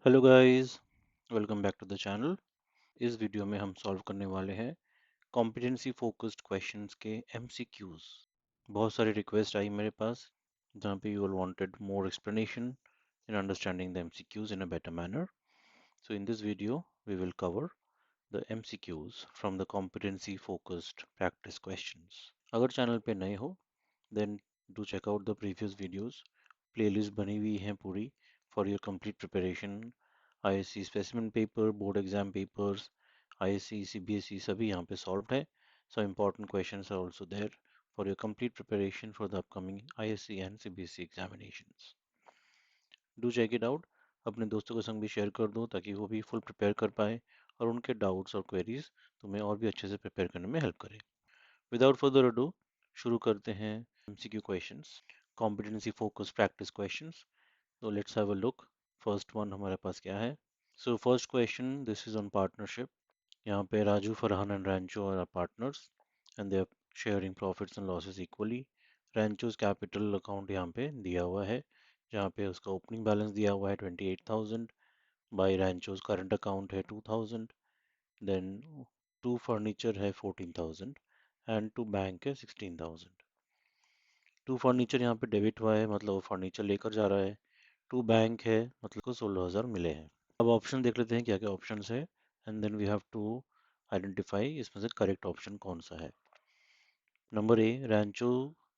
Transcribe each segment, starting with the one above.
Hello guys, welcome back to the channel. इस video में हम सॉल्व करने वाले हैं कॉम्पिटेंसी फोकस्ड क्वेश्चंस के एमसीक्यूज। बहुत सारी रिक्वेस्ट आई मेरे पास जहाँ पे you all wanted more explanation in understanding the MCQs in a better manner. So in this video we will cover the MCQs from the competency focused practice questions. अगर channel पे नए हो then do check out the previous videos. Playlist बनी हुई है पूरी for your complete preparation. ISC specimen paper, board exam papers, ISC CBSE सभी यहाँ पे सॉल्व्ड है। So important questions are also there for your complete preparation for the upcoming ISC and CBSE examinations. Do check it out. अपने दोस्तों के संग भी share कर दो ताकि वो भी फुल प्रिपेयर कर पाए और उनके डाउट्स और क्वेरीज तुम्हें और भी अच्छे से प्रिपेयर करने में हेल्प करें। विदाउट फर्दर अडू शुरू करते हैं MCQ questions, competency focus practice questions. तो let's have a look. First one हमारे पास क्या है। So first question, this is on partnership. यहाँ पे Raju, Farhan and Rancho are partners and they are sharing profits and losses equally. Rancho's capital account यहाँ पे दिया हुआ है जहाँ पे उसका ओपनिंग बैलेंस दिया हुआ है 28,000। बाय रैंचोज करंट अकाउंट है 2,000। देन टू फर्नीचर है 14,000 एंड टू बैंक है 16,000। टू फर्नीचर यहाँ पे डेबिट हुआ है मतलब वो फर्नीचर लेकर जा रहा है। टू बैंक है मतलब को 16,000 मिले हैं। अब ऑप्शन देख लेते हैं क्या क्या ऑप्शन है and then we have to identify इसमें से करेक्ट ऑप्शन कौन सा है। Number A, Rancho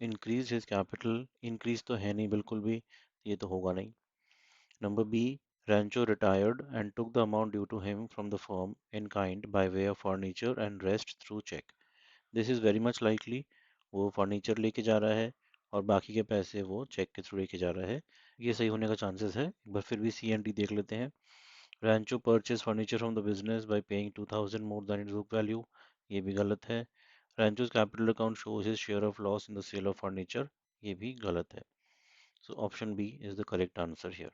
increase his capital. Increase तो है नहीं बिल्कुल भी, ये तो होगा नहीं। Number B, Rancho retired and took the amount due to him from the firm in kind by way of furniture and rest through check. This is very much likely। वो फर्नीचर लेके जा रहा है और बाकी के पैसे वो चेक के थ्रू लेके जा रहा है। ये सही होने का चांसेस है। एक बार फिर भी सी एंड डी देख लेते हैं। Rancho purchased furniture from the business by paying 2,000 more than its book value। ये भी गलत है। Rancho's capital account shows his share of loss in the sale of furniture। ये भी गलत है। So option B is the correct answer here.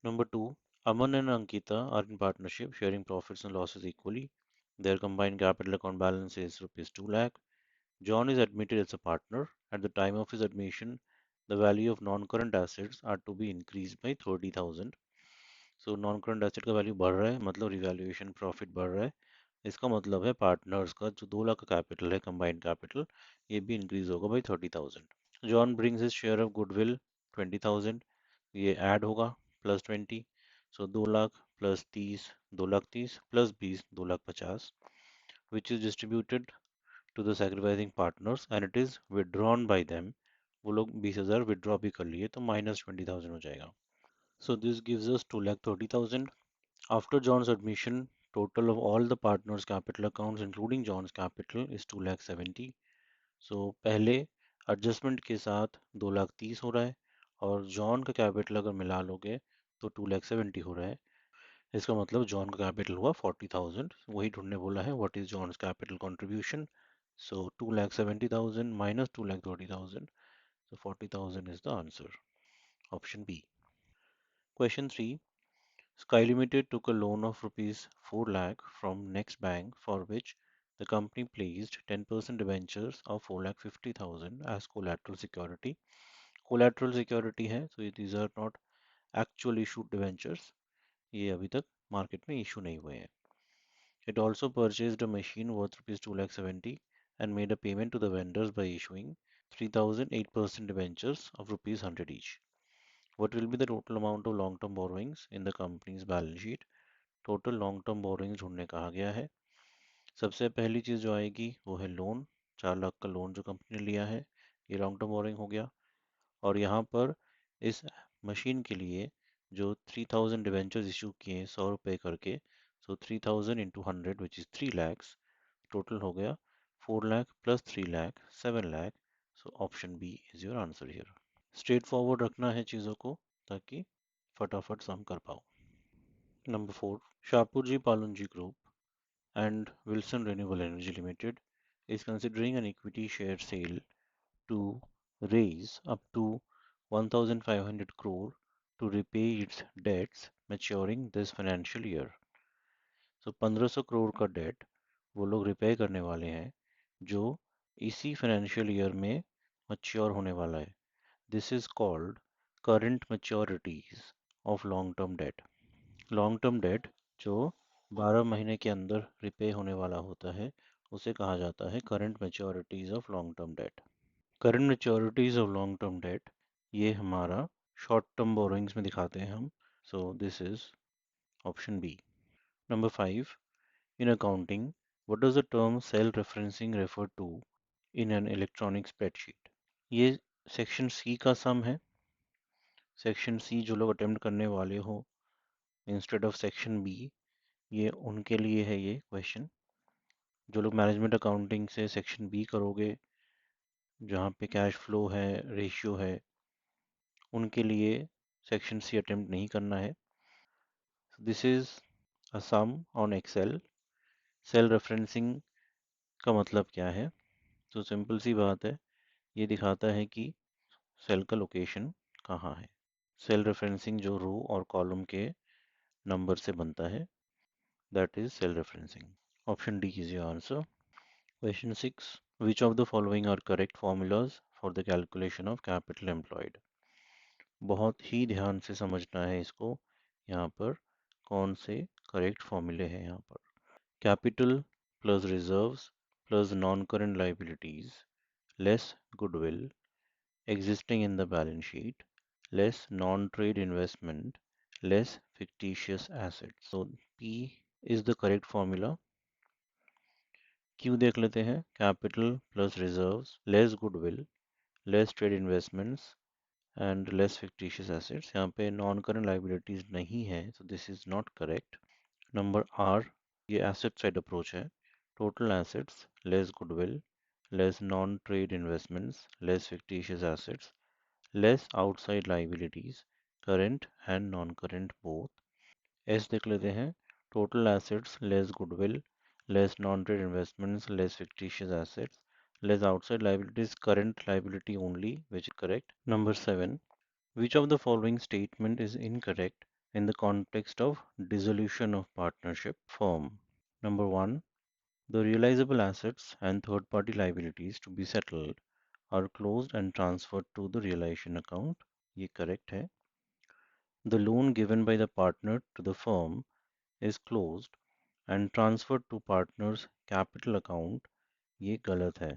Number two, Aman and Ankita are in partnership, sharing profits and losses equally. Their combined capital account balance is rupees 2 lakh. John is admitted as a partner. At the time of his admission, the value of non-current assets are to be increased by 30,000। So non current asset का value बढ़ रहा है मतलब revaluation profit बढ़ रहा है। इसका मतलब है पार्टनर्स का जो 2 लाख का कैपिटल है कंबाइंड कैपिटल, ये भी इंक्रीज होगा by 30,000। John brings his share of goodwill 20,000। ये ऐड होगा +20। So 2 lakh +30, 2,30,000 +20, 2,50,000 which is distributed to the sacrificing partners and it is withdrawn by them. वो लोग 20,000 विदड्रॉ भी कर लिए तो -20,000 हो जाएगा। So this gives us 2,30,000। After John's admission, total of all the partners' capital accounts, including John's capital, is 2,70,000। So पहले adjustment के साथ 2,30,000 हो रहा है और जॉन का कैपिटल अगर मिला लोगे तो 2,70,000 हो रहा है। इसका मतलब जॉन का कैपिटल हुआ 40,000। वही ढूंढने बोला है what is John's capital contribution. So 2,70,000 minus 2,30,000, so 40,000 is the answer. Option B. Question 3. Sky Limited took a loan of rupees 4 lakh from Next Bank for which the company placed 10% debentures of 4,50,000 as collateral security. Collateral security है, so these are not actual issued debentures. ये अभी तक market में issue नहीं हुए हैं. It also purchased a machine worth rupees 2,70,000 and made a payment to the vendors by issuing 3,000 8% debentures of rupees 100 each. What will be the total amount of long-term borrowings in the company's balance sheet? Total long term borrowings ढूंढने कहा गया है। सबसे पहली चीज़ जो आएगी वो है लोन। 4 लाख का लोन जो कंपनी ने लिया है, ये लॉन्ग टर्म बोरोइंग हो गया। और यहाँ पर इस मशीन के लिए जो 3,000 डिवेंचर्स इशू किए 100 रुपये करके, so 3,000 into 100 which is 3 lakhs, total हो गया 4 lakh plus 3 lakh 7 lakh. So option B is your answer here. Straight forward रखना है चीज़ों को ताकि फटाफट सम कर पाओ। Number 4, Shapoorji Pallonji group and Wilson Renewable Energy Limited is considering an equity share sale to raise up to 1,500 crore to repay its debts maturing this financial year। So 1,500 crore का date वो लोग रिपे करने वाले हैं जो इसी फाइनेंशियल ईयर में mature होने वाला है। This is called current maturities of long term date. Long term date जो 12 महीने के अंदर रिपे होने वाला होता है उसे कहा जाता है current maturities of long term debt. Current maturities of long term debt ये हमारा शॉर्ट टर्म बोरोइंग्स में दिखाते हैं हम। So this is option B. Number 5, in accounting what does the term cell referencing refer to in an electronic spreadsheet. ये section C का sum है। Section C जो लोग अटेम्प्ट करने वाले हो इंस्टेड ऑफ सेक्शन बी, ये उनके लिए है ये क्वेश्चन। जो लोग मैनेजमेंट अकाउंटिंग से सेक्शन बी करोगे जहाँ पे कैश फ्लो है, रेशियो है, उनके लिए सेक्शन सी अटेम्प्ट नहीं करना है। This is a sum on excel. Cell referencing का मतलब क्या है? तो सिंपल सी बात है, ये दिखाता है कि सेल का लोकेशन कहाँ है। सेल रेफरेंसिंग जो रो और कॉलम के नंबर से बनता है, that is cell referencing. Option D is your answer. Question 6, which of the following are correct formulas for the calculation of capital employed। बहुत ही ध्यान से समझना है इसको। यहाँ पर कौन से करेक्ट फॉर्मूले हैं यहाँ पर? Capital plus reserves plus non current liabilities less goodwill existing in the balance sheet less non-trade investment less fictitious assets। So P is the correct formula। Q देख लेते हैं। Capital plus reserves less goodwill less trade investments and less fictitious assets. यहाँ पे non current liabilities नहीं है, so this is not correct। Number R, ये asset side approach है। Total assets less goodwill less non trade investments less fictitious assets less outside liabilities current and non current both. एस देख लेते हैं। Total assets less goodwill less non trade investments less fictitious assets less outside liabilities current liability only, which is correct। Number 7, which of the following statement is incorrect in the context of dissolution of partnership firm? Number 1, the realizable assets and third party liabilities to be settled are closed and transferred to the realization account। ये correct है। The loan given by the partner to the firm is closed and transferred to partner's capital account। ये गलत है।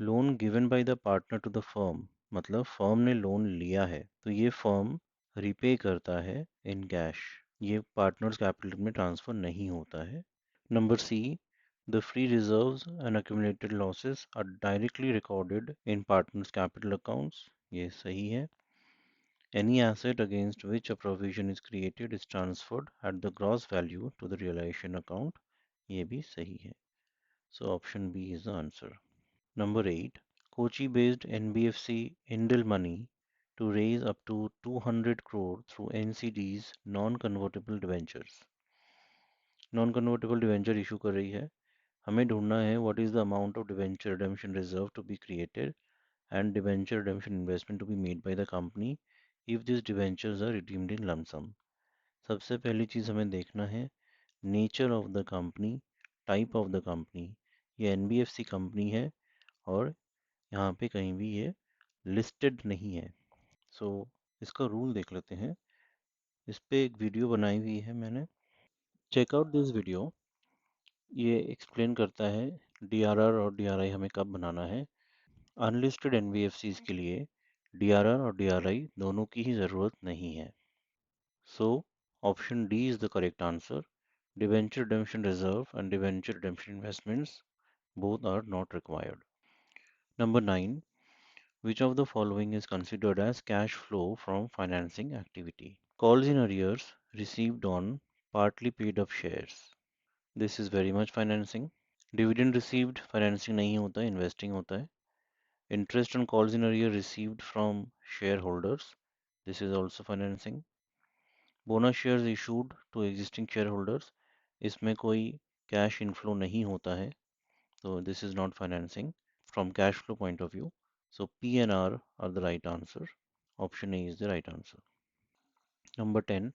Loan given by the partner to the firm मतलब firm ने loan लिया है तो ये फर्म रिपे करता है इन कैश। ये पार्टनर्स कैपिटल में ट्रांसफर नहीं होता है। Number C, the free reserves and accumulated losses are directly recorded in partners capital accounts। ये सही है। Any asset against which a provision is created is transferred at the gross value to the realization account। ये भी सही है। So option B is the answer। Number 8, Kochi-based NBFC Indil Money to raise up to 200 crore through NCD's non-convertible debentures। Non-convertible debenture issue कर रही है। हमें ढूंढना है what is the amount of debenture redemption reserve to be created and debenture redemption investment to be made by the company if these debentures are redeemed in lump sum। सबसे पहली चीज़ हमें देखना है nature of the company, type of the company. ये NBFC company है और यहाँ पे कहीं भी ये लिस्टेड नहीं है। सो इसका रूल देख लेते हैं। इस पे एक वीडियो बनाई हुई है मैंने, चेकआउट दिस वीडियो। ये एक्सप्लेन करता है डीआरआर और डीआरआई हमें कब बनाना है। अनलिस्टेड एनबीएफसीज के लिए डीआरआर और डीआरआई दोनों की ही ज़रूरत नहीं है। So option D is the correct answer. Debenture redemption reserve and debenture redemption investments both are not required। Number 9, which of the following is considered as cash flow from financing activity? Calls in arrears received on partly paid up shares। This is very much financing। Dividend received financing नहीं होता, investing होता है। Interest on calls in arrear received from shareholders। This is also financing। Bonus shares issued to existing shareholders। इसमें कोई cash inflow नहीं होता है, so this is not financing from cash flow point of view। So P and R are the right answer। Option A is the right answer। Number 10,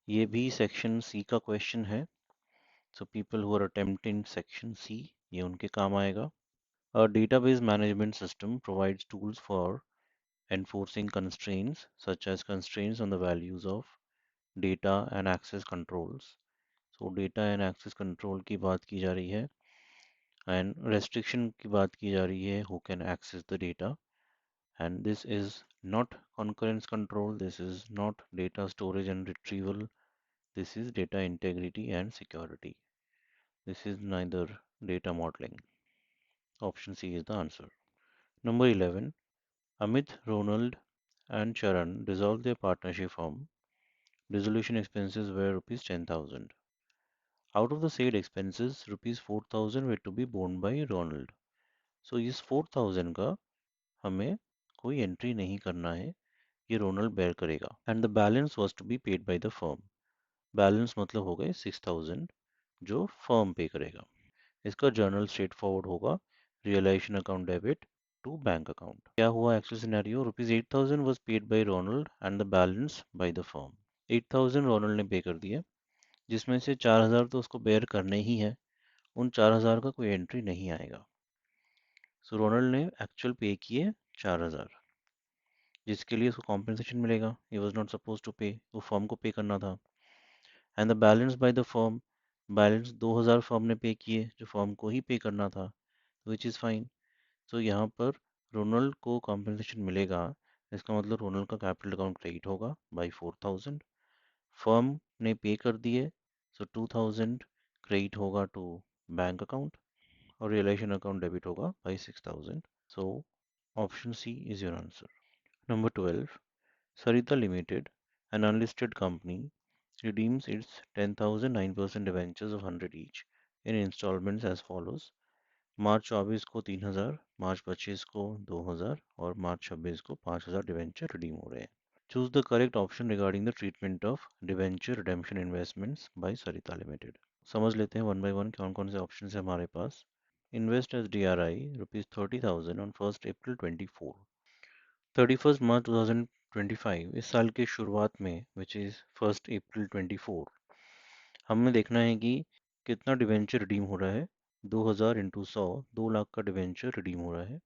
ये भी section C का question है। So people who are attempting section C, ये उनके काम आएगा। A database management system provides tools for enforcing constraints such as constraints on the values of data and access controls. So data and access control की बात की जा रही है एंड रेस्ट्रिक्शन की बात की जा रही है, who can access the data. And this is not concurrence control, this is not data storage and retrieval, this is data integrity and security. This is neither data modeling. Option C is the answer. Number 11. Amit, Ronald, and Charan dissolved their partnership firm. Dissolution expenses were rupees 10,000. Out of the said expenses, rupees 4,000 were to be borne by Ronald. So इस 4,000 का हमें कोई entry नहीं करना है, ये Ronald bear करेगा and the balance was to be paid by the firm. Balance मतलब हो गए 6,000 जो फर्म पे करेगा। इसका जर्नल स्ट्रेट फॉरवर्ड होगा, realisation account debit to bank account. क्या हुआ actual scenario? Rupees 8,000 was paid by Ronald and the balance by the firm. 8,000 Ronald ने पे कर दिया, जिसमें से 4,000 तो उसको बेयर करने ही है, उन 4,000 का कोई एंट्री नहीं आएगा। सो रोनल्ड ने एक्चुअल पे किए 4,000, जिसके लिए उसको कॉम्पेंसेशन मिलेगा। He was not suppose to pay, वो फर्म को पे करना था। And the balance by the firm, balance 2,000 firm ने पे किए जो फर्म को ही पे करना था, विच इज़ फाइन। सो यहाँ पर रोनल्ड को कॉम्पेंसेशन मिलेगा, इसका मतलब रोनल्ड का कैपिटल अकाउंट क्रेडिट होगा बाई 4,000, फर्म ने पे कर दिए, सो 2,000 क्रेडिट होगा टू बैंक अकाउंट और रियलाइजेशन अकाउंट डेबिट होगा by 6,000। So option C is your answer. Number 12. Sarita Limited, an unlisted company, redeems its 10,000 9% debentures of 100 each in installments as follows. मार्च 24 को 3,000, मार्च 25 को 2,000 और मार्च 26 को 5,000 debenture redeem हो रहे हैं। Choose the correct option regarding the treatment of debenture redemption investments by Sarita Limited. समझ लेते हैं वन बाय वन कौन कौन से ऑप्शन है हमारे पास। Invest as DRI rupees 30,000 on 1st April 24। 31st March 2025 इस साल के शुरुआत में विच इज़ 1st April 24 हमें देखना है कि कितना डिवेंचर रिडीम हो रहा है। 2,000 इंटू 100, 2 लाख का डिवेंचर रिडीम हो रहा है,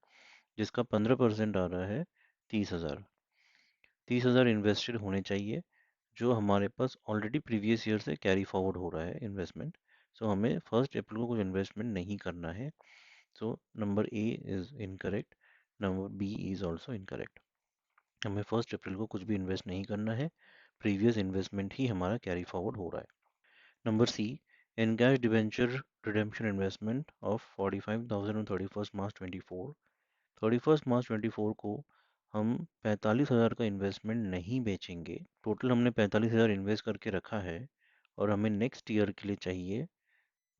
जिसका 15% आ रहा है 30,000। 30,000 इन्वेस्टेड होने चाहिए, जो हमारे पास ऑलरेडी प्रीवियस ईयर से कैरी फॉरवर्ड हो रहा है इन्वेस्टमेंट। सो हमें 1st April को कुछ इन्वेस्टमेंट नहीं करना है। So number A is incorrect, number B is also incorrect. हमें 1st April को कुछ भी इन्वेस्ट नहीं करना है, प्रीवियस इन्वेस्टमेंट ही हमारा कैरी फॉरवर्ड हो रहा है। Number C, encash debenture redemption investment of 45,000 on 31st March 24। 31st March 24 को हम 45,000 का इन्वेस्टमेंट नहीं बेचेंगे। टोटल हमने 45,000 इन्वेस्ट करके रखा है और हमें नेक्स्ट ईयर के लिए चाहिए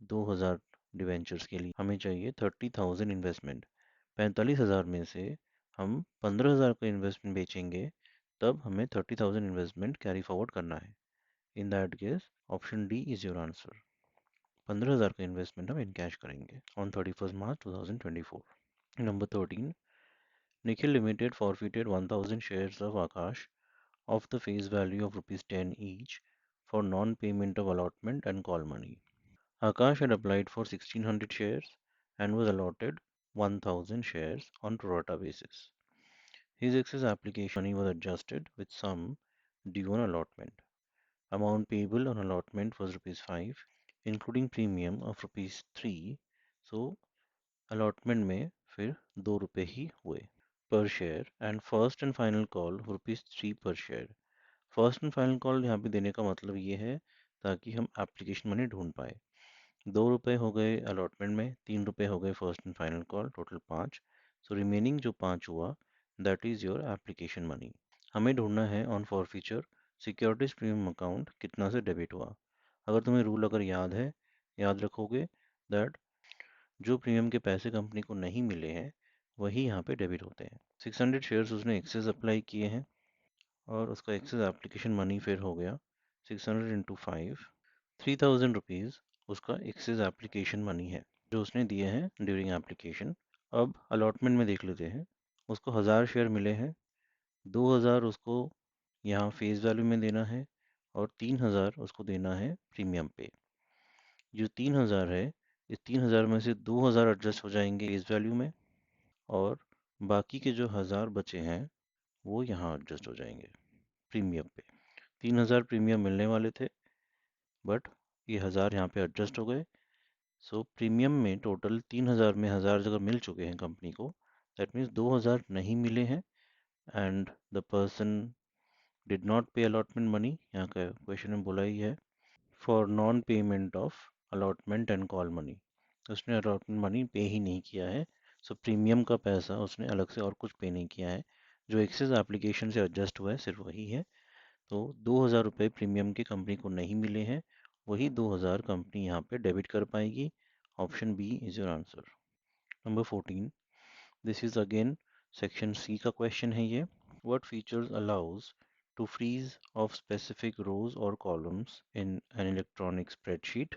2,000 डिवेंचर्स के लिए हमें चाहिए 30,000 इन्वेस्टमेंट। 45,000 में से हम 15,000 का इन्वेस्टमेंट बेचेंगे, तब हमें 30,000 इन्वेस्टमेंट कैरी फॉरवर्ड करना है। In that case option D is your answer. 15,000 का इन्वेस्टमेंट हम इन कैश करेंगे on 31st March 2024। Number 13. Nikhil Limited forfeited 1,000 shares of Akash of the face value of rupees 10 each for non-payment of allotment and call money. Akash had applied for 1,600 shares and was allotted 1,000 shares on pro rata basis. His excess application money was adjusted with sum due on allotment. Amount payable on allotment was rupees 5, including premium of rupees 3. So allotment में फिर 2 रुपए ही हुए per share and first and final call rupees 3 per share. First and final call यहाँ पे देने का मतलब ये है ताकि हम एप्लीकेशन मनी ढूंढ पाए। 2 रुपए हो गए अलॉटमेंट में, 3 रुपए हो गए first and final call, total 5। So remaining जो 5 हुआ that is your application money. हमें ढूंढना है on forfeiture securities premium account कितना से डेबिट हुआ। अगर तुम्हें रूल अगर याद है, याद रखोगे दैट जो प्रीमियम के पैसे कंपनी को नहीं मिले हैं वही यहाँ पे डेबिट होते हैं। 600 शेयर्स उसने एक्सेस अप्लाई किए हैं और उसका एक्सेस एप्लीकेशन मनी फिर हो गया 600 इंटू 5, 3,000 रुपीज़ उसका एक्सेस एप्लीकेशन मनी है जो उसने दिए हैं ड्यूरिंग एप्लीकेशन। अब अलॉटमेंट में देख लेते हैं, उसको 1,000 शेयर मिले हैं, 2,000 उसको यहाँ फेस वैल्यू में देना है और 3,000 उसको देना है प्रीमियम पे। जो 3,000 है, इस 3,000 में से 2,000 एडजस्ट हो जाएंगे फेस वैल्यू में और बाकी के जो 1,000 बचे हैं वो यहाँ एडजस्ट हो जाएंगे प्रीमियम पे। 3000 प्रीमियम मिलने वाले थे, बट ये 1000 यहाँ पे एडजस्ट हो गए। सो प्रीमियम में टोटल 3000 में 1000 अगर मिल चुके हैं कंपनी को, दैट मीन्स 2000 नहीं मिले हैं, and the person did not पे अलॉटमेंट मनी, यहाँ का क्वेश्चन में बोला ही है, for non payment of allotment and call money. उसने अलॉटमेंट मनी पे ही नहीं किया है। सो प्रीमियम का पैसा उसने अलग से और कुछ पे नहीं किया है। जो एक्सेस एप्लीकेशन से एडजस्ट हुआ है सिर्फ वही है। तो 2000 रुपये प्रीमियम की कंपनी को नहीं मिले हैं, वही 2000 कंपनी यहाँ पे डेबिट कर पाएगी। Option B is your answer. Number 14, this is again section C का क्वेश्चन है ये। What features allows to freeze of specific rows or columns in an electronic spreadsheet,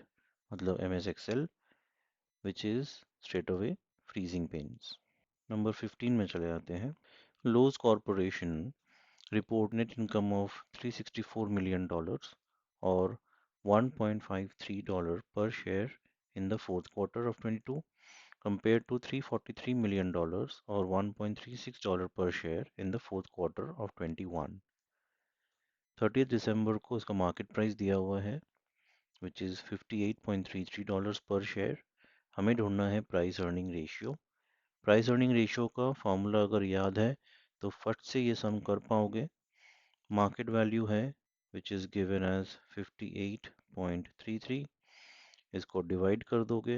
मतलब MS Excel, which is straight away freezing panes. Number 15 में चले जाते हैं। Lowe's Corporation report net income of $364 million or $1.53 per share in the fourth quarter of 22 compared to $343 million or $1.36 per share in the fourth quarter of 21। 30 दिसंबर को इसका market price दिया हुआ है which is $58.33 पर शेयर। हमें ढूंढना है price earning ratio. Price earning ratio का फॉर्मूला अगर याद है तो फट से ये सम कर पाओगे। मार्केट वैल्यू है विच इज़ गिवन एज 58.33, इसको डिवाइड कर दोगे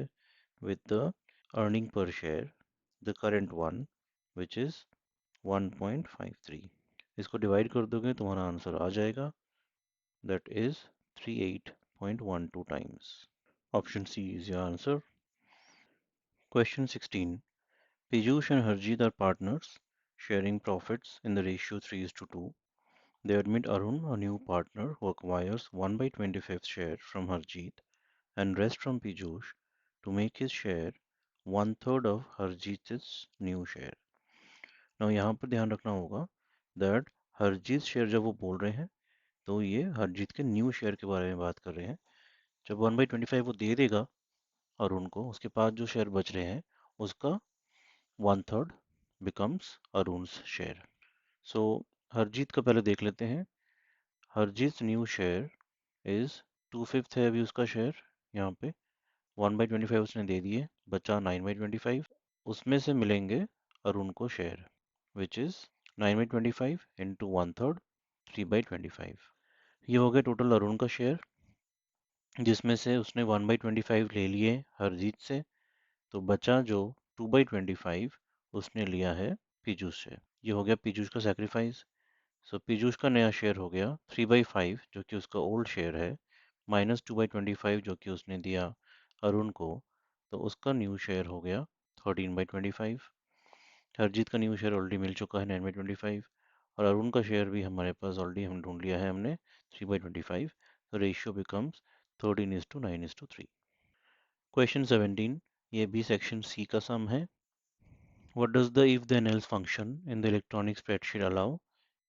with the earning per share, the current one, which is 1.53। इसको डिवाइड कर दोगे तुम्हारा आंसर आ जाएगा, that is 38.12 times. Option C is your answer. Question 16. Piyush and Harjeet are partners, sharing profits in the ratio 3 is to 2. They admit Arun, a new partner, who acquires 1 by 25th share from Harjeet and rest from Piyush to make his share one third of Harjeet's new share. Now यहाँ पर ध्यान रखना होगा that Harjeet share जब वो बोल रहे हैं तो ये हरजीत के न्यू शेयर के बारे में बात कर रहे हैं। जब 1/25 वो दे देगा अरुण को, उसके पास जो शेयर बच रहे हैं उसका वन थर्ड बिकम्स अरुण's शेयर। सो हरजीत का पहले देख लेते हैं। हरजीत न्यू शेयर इज 2/5 है अभी उसका शेयर यहाँ पे। 1/25 उसने दे दिए, बचा 9/25। उसमें से मिलेंगे अरुण को share which is 9/25 into one third 3/25। ये हो गया टोटल अरुण का शेयर, जिसमें से उसने 1/25 ले लिए हरजीत से, तो बचा जो 2/25 उसने लिया है पीयूष से। ये हो गया पीयूष का सेक्रीफाइस। सो पीयूष का नया शेयर हो गया 3/5 जो कि उसका ओल्ड शेयर है, माइनस 2/25 जो कि उसने दिया अरुण को, तो उसका न्यू शेयर हो गया 13/25। हरजीत का न्यू शेयर ऑलरेडी मिल चुका है 9/25, और अरुण का शेयर भी हमारे पास ऑलरेडी हम ढूंढ लिया है हमने 3/25। तो रेशियो बिकम्स 13:9:3। क्वेश्चन 17, ये भी सेक्शन सी का सम है। What does the if then else function in the electronic spreadsheet allow?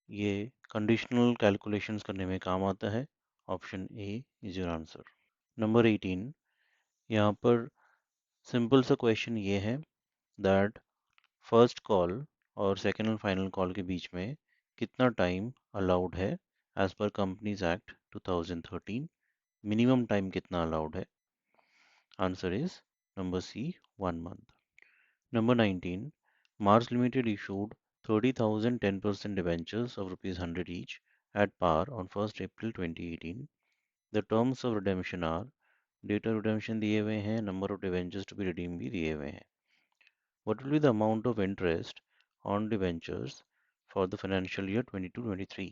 ये कंडीशनल कैलकुलेशंस करने में काम आता है। Option A is your answer. Number 18, यहाँ पर सिंपल सा क्वेश्चन ये है दैट फर्स्ट कॉल और सेकेंड एंड फाइनल कॉल के बीच में कितना टाइम अलाउड है as per companies act 2013। Minimum time कितना अलाउड है? Answer is number C, 1 month। Number 19, Mars Limited issued 30,000 10% debentures of rupees 100 each at par on 1st April 2018. The terms of redemption are, date of redemption दिए हुए हैं, number of debentures to be redeemed भी दिए हुए हैं। What will be the amount of interest on debentures for the financial year 22-23?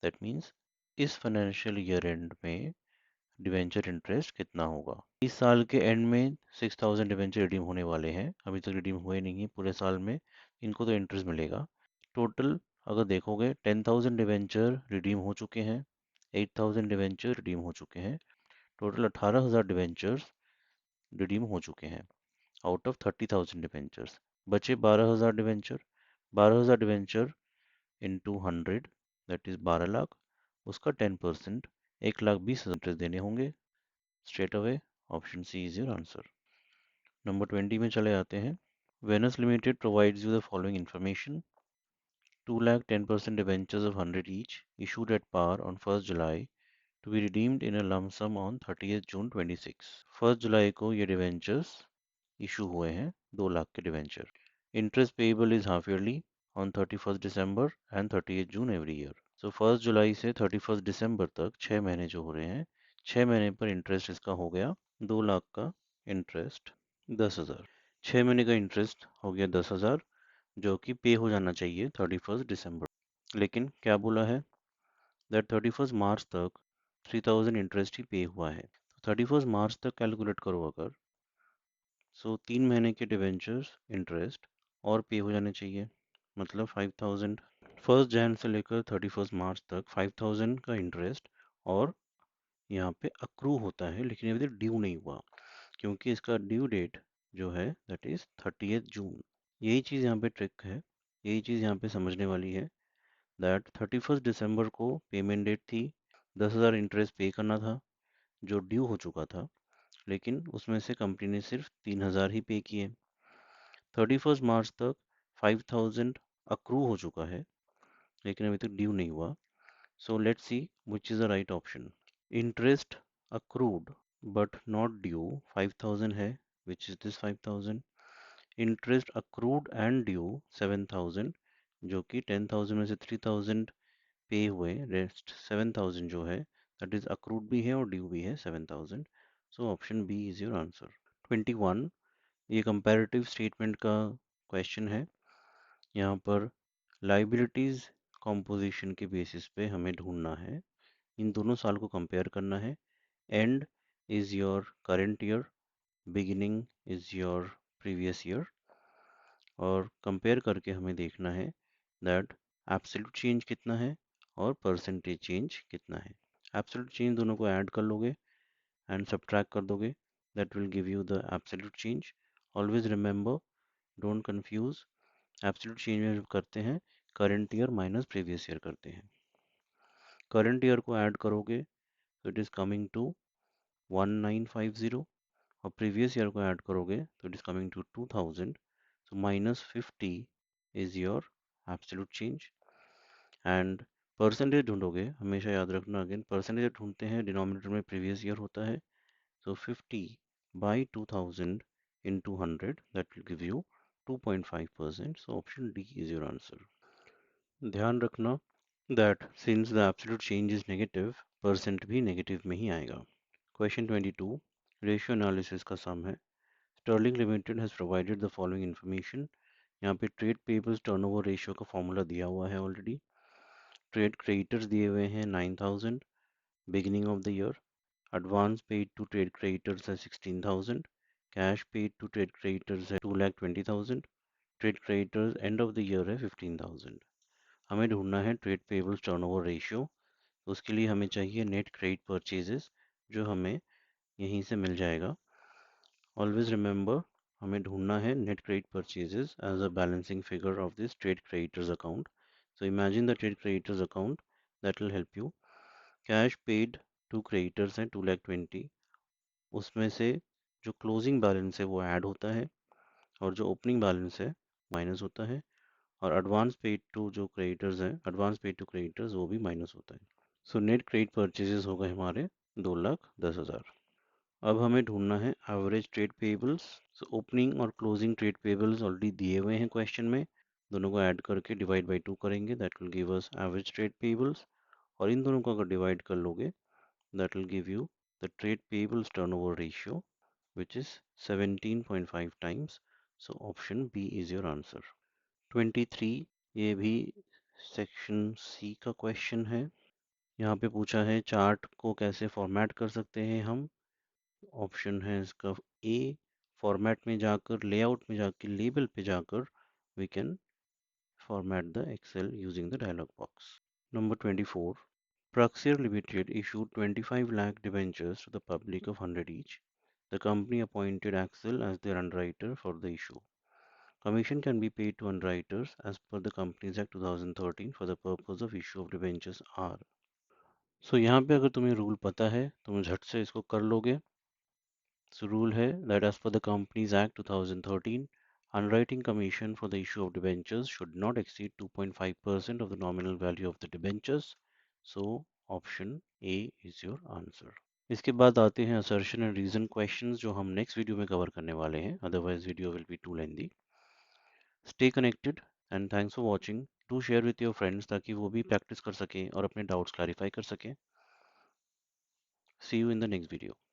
That means इस financial year end में debenture interest कितना होगा? इस साल के एंड में 6000 डिवेंचर रिडीम होने वाले हैं, अभी तक रिडीम हुए नहीं है पूरे साल में, इनको तो इंटरेस्ट मिलेगा। टोटल अगर देखोगे 10,000 डिवेंचर रिडीम हो चुके हैं, 8,000 डिवेंचर रिडीम हो चुके हैं, टोटल 18,000 डिवेंचर्स रिडीम हो चुके हैं आउट ऑफ 30,000 डिवेंचर्स। बचे 12,000 debenture. 12,000 debenture into 100 that is 12 lakh, उसका 10% 1,20,000 इंटरेस्ट देने होंगे straight away. Option C is your answer. Number 20 में चले आते हैं। Venus Limited provides you the following information. 2 lakh 10% debentures of 100 each issued at par on 1st July to be redeemed in a lump sum on 30th June 26. 1st जुलाई को ये debentures issue हुए हैं, 2 लाख के debenture. Interest payable is half yearly on 31st December and 30th June every year. So 1st जुलाई से 31st December तक 6 महीने जो हो रहे हैं, 6 महीने पर इंटरेस्ट इसका हो गया 2 लाख का इंटरेस्ट 10,000. 6 महीने का इंटरेस्ट हो गया 10,000 जो कि पे हो जाना चाहिए 31st December. लेकिन क्या बोला है दैट 31st मार्च तक 3,000 इंटरेस्ट ही पे हुआ है. 31st मार्च तक कैलकुलेट करो अगर, सो 3 महीने के डिवेंचर्स इंटरेस्ट और पे हो जाने चाहिए, मतलब 5,000. 1st जैन से लेकर 31st मार्च तक 5,000 का इंटरेस्ट और यहाँ पे अक्रू होता है, लेकिन अभी तक ड्यू नहीं हुआ क्योंकि इसका ड्यू डेट जो है दैट इज 30th जून. यही चीज़ यहाँ पे ट्रिक है, यही चीज़ यहाँ पे समझने वाली है दैट 31st दिसंबर को पेमेंट डेट थी, 10,000 इंटरेस्ट पे करना था जो ड्यू हो चुका था, लेकिन उसमें से कंपनी ने सिर्फ 3,000 ही पे किए. 31st मार्च तक 5,000 अक्रू हो चुका है लेकिन अभी तक ड्यू नहीं हुआ. So let's see which is the right option. Interest accrued but not due 5,000 है, which is this 5,000. Interest accrued and due 7,000 जो कि 10,000 में से 3,000 पे हुए, रेस्ट 7,000 जो है दैट इज अक्रूड भी है और ड्यू भी है 7,000. So option B is your answer. 21 ये कंपैरेटिव स्टेटमेंट का क्वेश्चन है. यहाँ पर लाइबिलिटीज कॉम्पोजिशन के बेसिस पे हमें ढूंढना है, इन दोनों साल को कंपेयर करना है. And is your current year, beginning is your previous year, और कंपेयर करके हमें देखना है दैट एब्सोल्यूट चेंज कितना है और परसेंटेज चेंज कितना है. एब्सोल्यूट चेंज दोनों को ऐड कर लोगे एंड सब्ट्रैक्ट कर दोगे, that will give you the absolute change. Always remember, don't confuse, absolute change में करते हैं current year minus previous year करते हैं. करंट ईयर को ऐड करोगे तो इट इज़ कमिंग टू 1950 और प्रीवियस ईयर को ऐड करोगे तो it is coming to 2000. so minus 50 is your absolute change. And percentage ढूंढोगे, हमेशा याद रखना, अगेन परसेंटेज ढूंढते हैं डिनोमिनेटर में प्रीवियस ईयर होता है. सो 50 by 2000 into 100 that will give you 2.5%. so option D is your answer. ध्यान रखना that since the absolute change is negative, percent भी नेगेटिव में ही आएगा. क्वेश्चन 22 रेशियो एनालिसिस का सम है. Sterling Limited has provided the following information. यहाँ पे trade payables turnover ratio का फॉर्मूला दिया हुआ है ऑलरेडी. ट्रेड क्रेडिटर्स दिए हुए हैं 9,000 beginning of the year. Advance paid to trade creditors है 16,000. Cash paid to trade creditors है 2,20,000. Trade creditors end of the year है 15,000. हमें ढूंढना है ट्रेड पेबल्स टर्नओवर रेशियो. उसके लिए हमें चाहिए नेट क्रेडिट परचेजेस जो हमें यहीं से मिल जाएगा. ऑलवेज रिमेंबर, हमें ढूंढना है net credit purchases as a balancing figure of this trade creditors account. So imagine the trade creditors account, that will help you. Cash paid to creditors हैं 2,20,000. उसमें से जो क्लोजिंग बैलेंस है वो ऐड होता है और जो ओपनिंग बैलेंस है माइनस होता है. और एडवांस पेड टू जो क्रेडिटर्स हैं, एडवांस पेड टू क्रेडिटर्स वो भी माइनस होता है. सो नेट क्रेडिट परचेजेस हो गए हमारे 2,10,000. अब हमें ढूंढना है average trade payables. So opening और क्लोजिंग ट्रेड पेबल्स ऑलरेडी दिए हुए हैं क्वेश्चन में, दोनों को ऐड करके डिवाइड बाई 2 करेंगे, that will give us average trade payables. और इन दोनों को अगर डिवाइड कर लोगे that will give you the trade payables turnover ratio which is 17.5 times. So option B is your answer. 23 ये भी सेक्शन सी का क्वेश्चन है. यहाँ पे पूछा है चार्ट को कैसे फॉर्मेट कर सकते हैं हम. ऑप्शन है इसका ए, फॉर्मेट में जाकर, लेआउट में जाकर, लेबल पे जाकर we can format the Excel using the dialog box. Number 24 Praxair Limited issued 25 lakh debentures to the public of 100 each. The company appointed Axel as their underwriter for the issue. Commission can be paid to underwriters as per the Companies Act 2013 for the purpose of issue of debentures are. So यहाँ पे अगर तुम्हें rule पता है तुम झट से इसको कर लोगे. So rule है that as per the Companies Act 2013 Underwriting commission for the issue of debentures should not exceed 2.5% of the nominal value of the debentures. So option A is your answer. इसके बाद आते हैं assertion and reason questions जो हम next video में cover करने वाले हैं, otherwise video will be too lengthy. Stay connected and thanks for watching. Do share with your friends ताकि वो भी practice कर सकें और अपने doubts clarify कर सकें. See you in the next video.